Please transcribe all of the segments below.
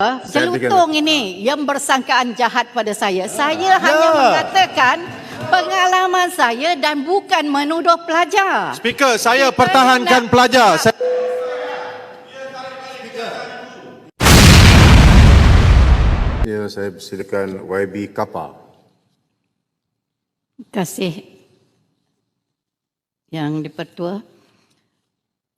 Celutong ini yang bersangkaan jahat pada saya. Saya hanya mengatakan pengalaman saya dan bukan menuduh pelajar. Speaker, saya pertahankan pelajar. Ya, saya persilakan YB Kappa. Terima kasih Yang Dipertua.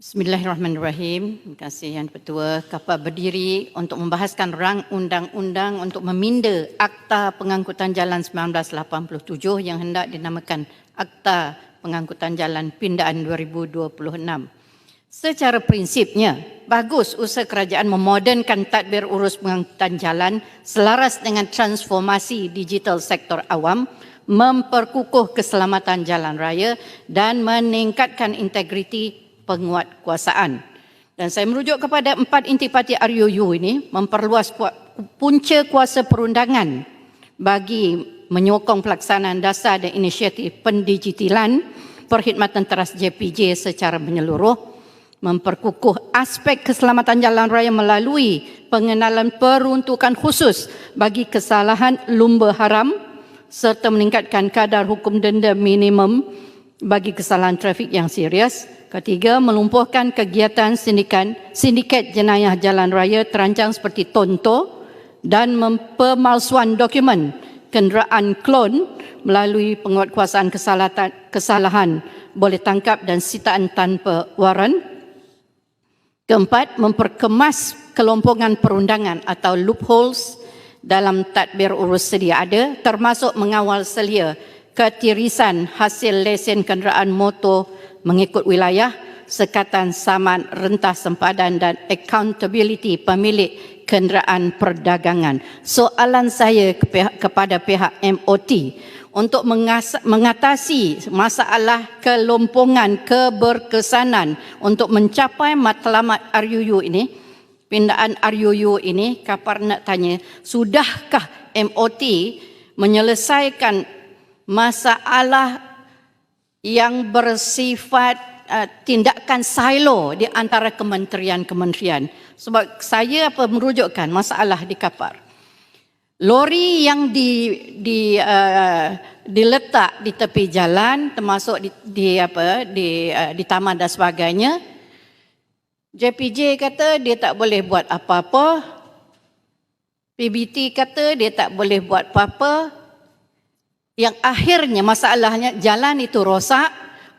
Bismillahirrahmanirrahim. Terima kasih Yang Dipertua. Kappa berdiri untuk membahaskan rang undang-undang untuk meminda Akta Pengangkutan Jalan 1987 yang hendak dinamakan Akta Pengangkutan Jalan Pindaan 2026. Secara prinsipnya, bagus usaha kerajaan memodernkan tadbir urus pengangkutan jalan selaras dengan transformasi digital sektor awam, memperkukuh keselamatan jalan raya dan meningkatkan integriti penguatkuasaan. Dan saya merujuk kepada 4 intipati RUU ini memperluas punca kuasa perundangan bagi menyokong pelaksanaan dasar dan inisiatif pendigitalan perkhidmatan teras JPJ secara menyeluruh, memperkukuh aspek keselamatan jalan raya melalui pengenalan peruntukan khusus bagi kesalahan lumba haram serta meningkatkan kadar hukum denda minimum bagi kesalahan trafik yang serius. Ketiga, melumpuhkan kegiatan sindiket jenayah jalan raya terancang seperti tonto dan pemalsuan dokumen kenderaan klon melalui penguatkuasaan kesalahan boleh tangkap dan sitaan tanpa waran. Keempat, memperkemas kelompongan perundangan atau loopholes dalam tadbir urus sedia ada, termasuk mengawal selia ketirisan hasil lesen kenderaan motor mengikut wilayah, sekatan saman rentas sempadan dan accountability pemilik kenderaan perdagangan. Soalan saya kepada pihak MOT untuk mengatasi masalah kelompongan keberkesanan untuk mencapai matlamat RUU ini, pindaan RUU ini, Kapar nak tanya, sudahkah MOT menyelesaikan masalah yang bersifat tindakan silo di antara kementerian-kementerian? Sebab saya merujukkan masalah di Kapar. Lori yang diletak di tepi jalan, termasuk di taman dan sebagainya, JPJ kata dia tak boleh buat apa-apa, PBT kata dia tak boleh buat apa-apa. Yang akhirnya masalahnya jalan itu rosak,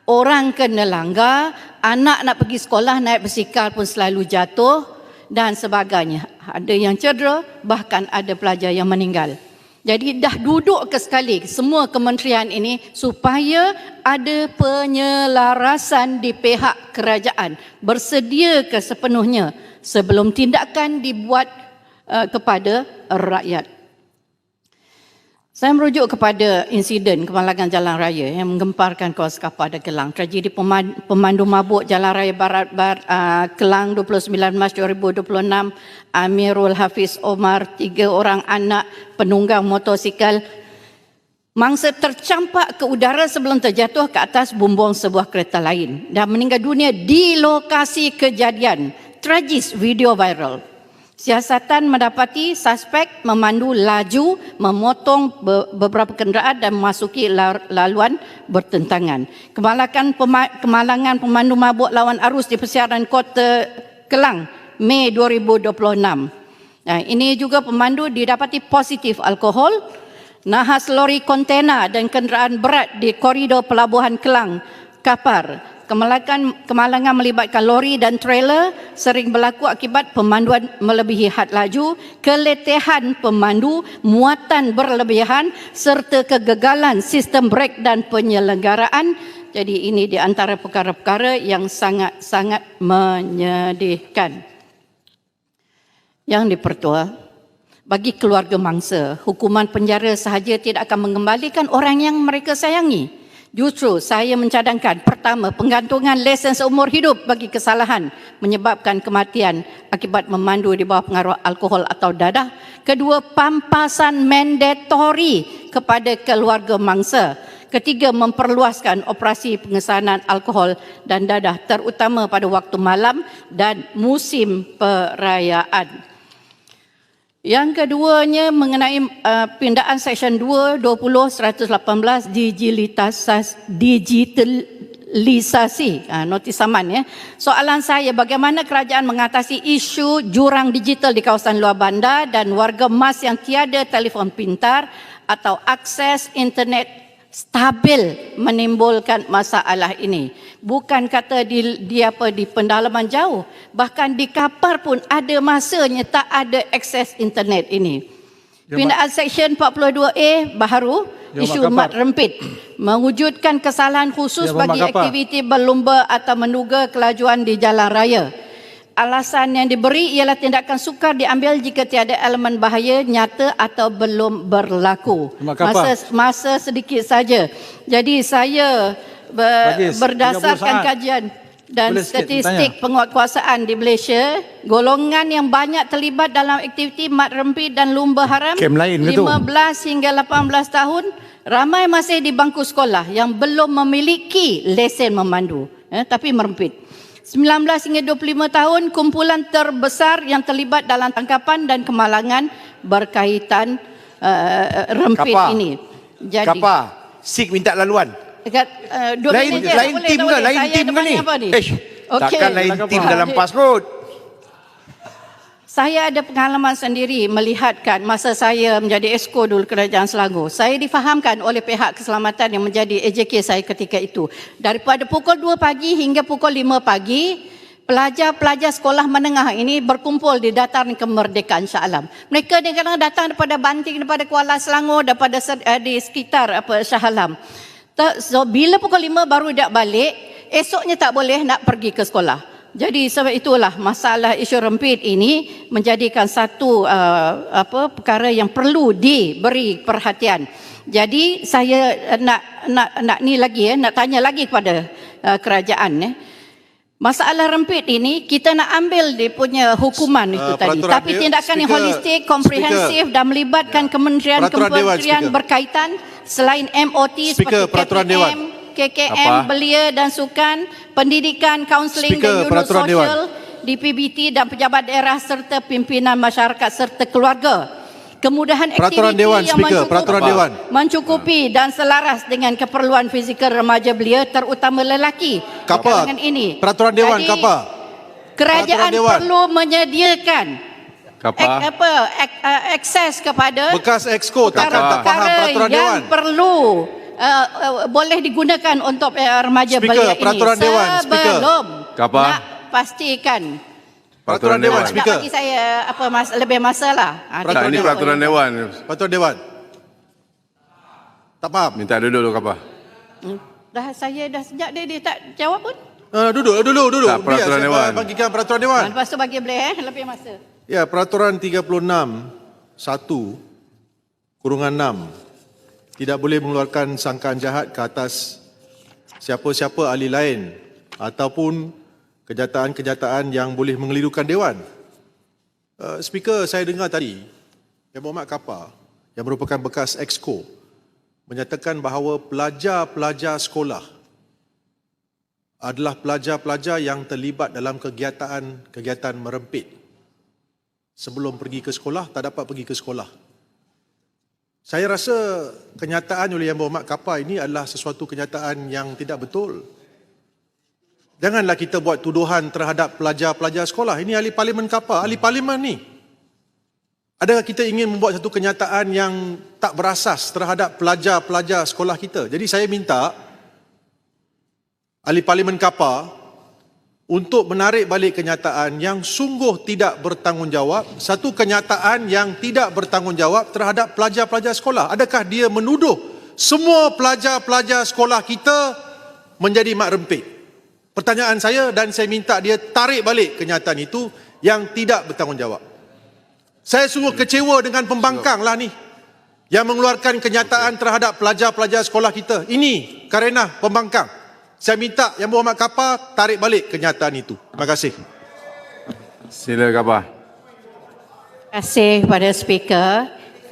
orang kena langgar, anak nak pergi sekolah naik basikal pun selalu jatuh dan sebagainya. Ada yang cedera, bahkan ada pelajar yang meninggal. Jadi dah duduk ke sekali semua kementerian ini supaya ada penyelarasan di pihak kerajaan. Bersedia ke sepenuhnya sebelum tindakan dibuat kepada rakyat. Saya merujuk kepada insiden kemalangan jalan raya yang menggemparkan kawasan Kapar dan Kelang. Tragedi pemandu mabuk jalan raya Barat Kelang 29 Mac 2026, Amirul Hafiz Omar, 3 orang anak penunggang motosikal, mangsa tercampak ke udara sebelum terjatuh ke atas bumbung sebuah kereta lain dan meninggal dunia di lokasi kejadian. Tragis, video viral. Siasatan mendapati suspek memandu laju, memotong beberapa kenderaan dan memasuki laluan bertentangan. Kemalangan pemandu mabuk lawan arus di persiaran Kota Kelang, Mei 2026. Nah, ini juga pemandu didapati positif alkohol, nahas lori kontena dan kenderaan berat di koridor pelabuhan Kelang, Kapar. Kemalangan melibatkan lori dan trailer sering berlaku akibat pemanduan melebihi had laju, keletihan pemandu, muatan berlebihan serta kegagalan sistem brek dan penyelenggaraan. Jadi ini di antara perkara-perkara yang sangat-sangat menyedihkan. Yang Dipertua, bagi keluarga mangsa, hukuman penjara sahaja tidak akan mengembalikan orang yang mereka sayangi. Justru saya mencadangkan, pertama, penggantungan lesen seumur hidup bagi kesalahan menyebabkan kematian akibat memandu di bawah pengaruh alkohol atau dadah. Kedua, pampasan mandatori kepada keluarga mangsa. Ketiga, memperluaskan operasi pengesanan alkohol dan dadah terutama pada waktu malam dan musim perayaan. Yang keduanya mengenai pindaan Seksyen 2, 20, 118 digitalisasi notis saman ya. Soalan saya, bagaimana kerajaan mengatasi isu jurang digital di kawasan luar bandar dan warga emas yang tiada telefon pintar atau akses internet stabil menimbulkan masalah ini. Bukan kata di pendalaman jauh, bahkan di kapar pun ada masanya tak ada akses internet ini. Pindaan Seksyen 42A baharu, isu mat rempit, mewujudkan kesalahan khusus bagi aktiviti berlumba atau menduga kelajuan di jalan raya. Alasan yang diberi ialah tindakan sukar diambil jika tiada elemen bahaya nyata atau belum berlaku. Masa sedikit saja. Jadi saya berdasarkan kajian dan statistik penguatkuasaan di Malaysia, golongan yang banyak terlibat dalam aktiviti mat rempit dan lumba haram 15 hingga 18 tahun ramai masih di bangku sekolah yang belum memiliki lesen memandu, tapi merempit. 19 hingga 25 tahun kumpulan terbesar yang terlibat dalam tangkapan dan kemalangan berkaitan rempit ini. Jadi SIG minta laluan. lain tim ke? Lain tim ke ni? Takkan lain tim dalam PAS kot. Saya ada pengalaman sendiri melihatkan masa saya menjadi esko dulu Kerajaan Selangor. Saya difahamkan oleh pihak keselamatan yang menjadi AJK saya ketika itu. Daripada pukul 2 pagi hingga pukul 5 pagi, pelajar-pelajar sekolah menengah ini berkumpul di dataran kemerdekaan Shah Alam. Mereka kadang datang daripada Banting, daripada Kuala Selangor, daripada di sekitar Shah Alam. So, bila pukul 5 baru dak balik, esoknya tak boleh nak pergi ke sekolah. Jadi sebab itulah masalah isu rempit ini menjadikan satu perkara yang perlu diberi perhatian. Jadi saya nak ni lagi nak tanya lagi kepada kerajaan masalah rempit ini kita nak ambil dia punya hukuman itu tadi, tapi tindakan yang holistik, komprehensif dan melibatkan kementerian berkaitan selain MOT seperti KPM, KKM, belia dan sukan, pendidikan, kaunseling dan unit sosial, DPBT dan pejabat daerah serta pimpinan masyarakat serta keluarga. Kemudahan aktiviti yang mencukupi dan selaras dengan keperluan fizikal remaja belia terutama lelaki. Kapa. Ini. Peraturan Dewan Kapa. Kerajaan perlu menyediakan akses kepada bekas exco takkan tak faham peraturan Dewan. Yang perlu boleh digunakan untuk remaja belia ini. Peraturan Dewan, sebelum nak pastikan. Peraturan Dewan, Speaker. Bagi saya lebih masa lah. Ini peraturan Dewan. Peraturan Dewan. Tak faham. Minta duduk dulu Kapa. Saya dah sejak dia tak jawab pun. Duduk. Tak, peraturan Dewan. Bagikan peraturan Dewan. Lepas tu bagi boleh lebih masa. Ya, peraturan 36(1) kurungan 6 tidak boleh mengeluarkan sangkaan jahat ke atas siapa-siapa ahli lain ataupun kenyataan-kenyataan yang boleh mengelirukan Dewan. Speaker, saya dengar tadi Yang Berhormat Kapa yang merupakan bekas exco menyatakan bahawa pelajar-pelajar sekolah adalah pelajar-pelajar yang terlibat dalam kegiatan merempit. Sebelum pergi ke sekolah, tak dapat pergi ke sekolah. Saya rasa kenyataan oleh Yang Berhormat Kapa ini adalah sesuatu kenyataan yang tidak betul. Janganlah kita buat tuduhan terhadap pelajar-pelajar sekolah. Ini ahli parlimen Kapa, ahli parlimen ni. Adakah kita ingin membuat satu kenyataan yang tak berasas terhadap pelajar-pelajar sekolah kita? Jadi saya minta ahli parlimen Kapa untuk menarik balik kenyataan yang sungguh tidak bertanggungjawab, satu kenyataan yang tidak bertanggungjawab terhadap pelajar-pelajar sekolah. Adakah dia menuduh semua pelajar-pelajar sekolah kita menjadi mak rempit? Pertanyaan saya, dan saya minta dia tarik balik kenyataan itu yang tidak bertanggungjawab. Saya sungguh kecewa dengan pembangkang lah ni yang mengeluarkan kenyataan terhadap pelajar-pelajar sekolah kita. Ini kerana pembangkang. Saya minta Yang Berhormat Kapa tarik balik kenyataan itu. Terima kasih. Sila Kapa. Terima kasih kepada speaker.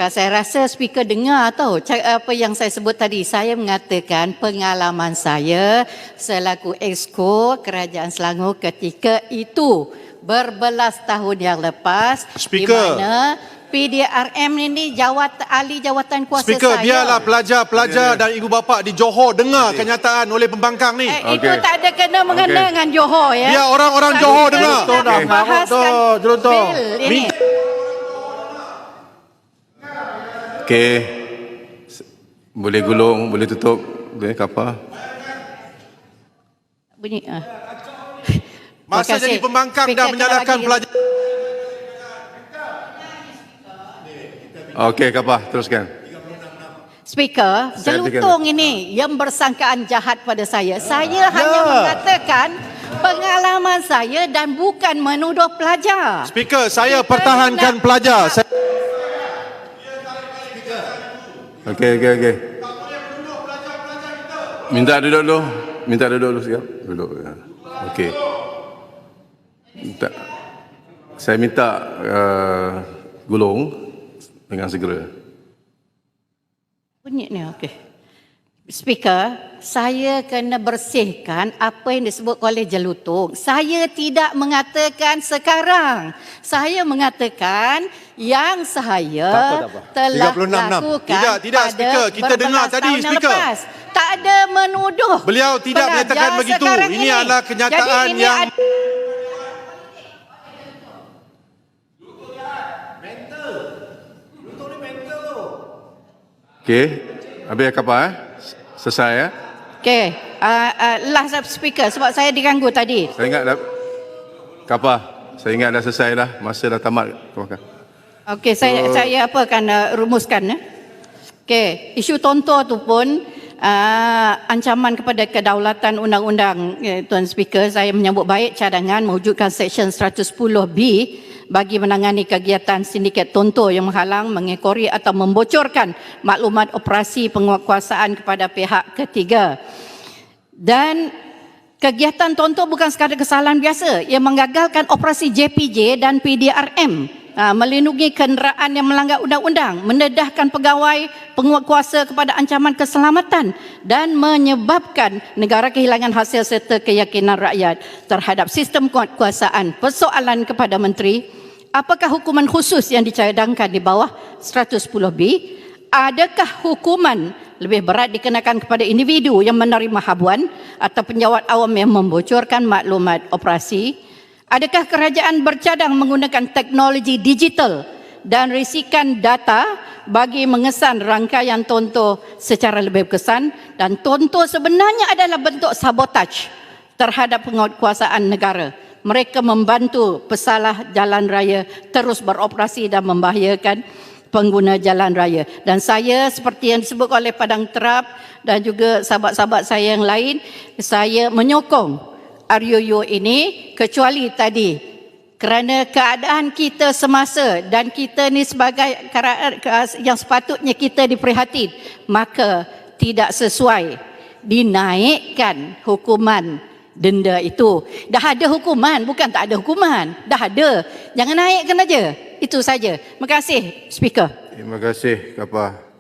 Saya rasa speaker dengar tahu apa yang saya sebut tadi. Saya mengatakan pengalaman saya selaku exco Kerajaan Selangor ketika itu berbelas tahun yang lepas, Speaker. di mana PDRM ini ahli jawatan kuasa Speaker, saya. biarlah pelajar-pelajar dan ibu bapa di Johor dengar kenyataan oleh pembangkang ni. Itu Okey. tak ada kena-mengena Okey. dengan Johor ya. Biar orang-orang Kami Johor kan dengar. nak Dah marah membahaskan dah, Jelutong. bil ini. Okey. Boleh gulung, boleh tutup. Boleh kapal. Bunyi. Masa Terima kasih. jadi pembangkang Speaker, dah kita menyalahkan bagi- pelajar. Okey, kapal. Teruskan. Speaker, Saya Jelutong ini yang bersangkaan jahat pada saya. Saya hanya mengatakan pengalaman saya dan bukan menuduh pelajar. Speaker, saya pertahankan pelajar. Okey. Minta duduk dulu. Minta duduk dulu siap. Duduk. Ya. Okey. Saya minta gulung dengan segera. Bunyi ni, okey. Speaker, saya kena bersihkan apa yang disebut oleh Jelutong. Saya tidak mengatakan sekarang. Saya mengatakan yang saya Tak apa. telah 36. lakukan Tidak, pada Speaker. Kita dengar berbelas tadi, tahun yang Speaker. lepas. Tak ada menuduh. Beliau tidak pelajar menyatakan begitu. sekarang Ini adalah kenyataan Jadi ini yang- Okey. Habis kapal selesai ya. Okey, last speaker sebab saya diganggu tadi. Saya ingat dah kapal. Saya ingat dah selesai dah. Masa dah tamat. Okey, saya apa akan rumuskan. Okey, isu tontor tu pun ancaman kepada kedaulatan undang-undang, Tuan Speaker. Saya menyambut baik cadangan mewujudkan Seksyen 110B bagi menangani kegiatan sindiket tontor yang menghalang, mengekori atau membocorkan maklumat operasi penguatkuasaan kepada pihak ketiga. Dan kegiatan tontor bukan sekadar kesalahan biasa, ia menggagalkan operasi JPJ dan PDRM. Melindungi kenderaan yang melanggar undang-undang, mendedahkan pegawai penguatkuasa kepada ancaman keselamatan dan menyebabkan negara kehilangan hasil serta keyakinan rakyat terhadap sistem penguatkuasaan. Persoalan kepada Menteri, apakah hukuman khusus yang dicadangkan di bawah 110B? Adakah hukuman lebih berat dikenakan kepada individu yang menerima habuan atau penjawat awam yang membocorkan maklumat operasi? Adakah kerajaan bercadang menggunakan teknologi digital dan risikan data bagi mengesan rangkaian tontor secara lebih berkesan? Dan tontor sebenarnya adalah bentuk sabotaj terhadap penguatkuasaan negara. Mereka membantu pesalah jalan raya terus beroperasi dan membahayakan pengguna jalan raya. Dan saya seperti yang disebut oleh Padang Terap dan juga sahabat-sahabat saya yang lain, saya menyokong RUU ini, kecuali tadi kerana keadaan kita semasa dan kita ni sebagai yang sepatutnya kita diprihatin, maka tidak sesuai dinaikkan hukuman denda itu. Dah ada hukuman, bukan tak ada hukuman. Dah ada. Jangan naikkan aja. Itu saja. Terima kasih, Speaker. Terima kasih kapal.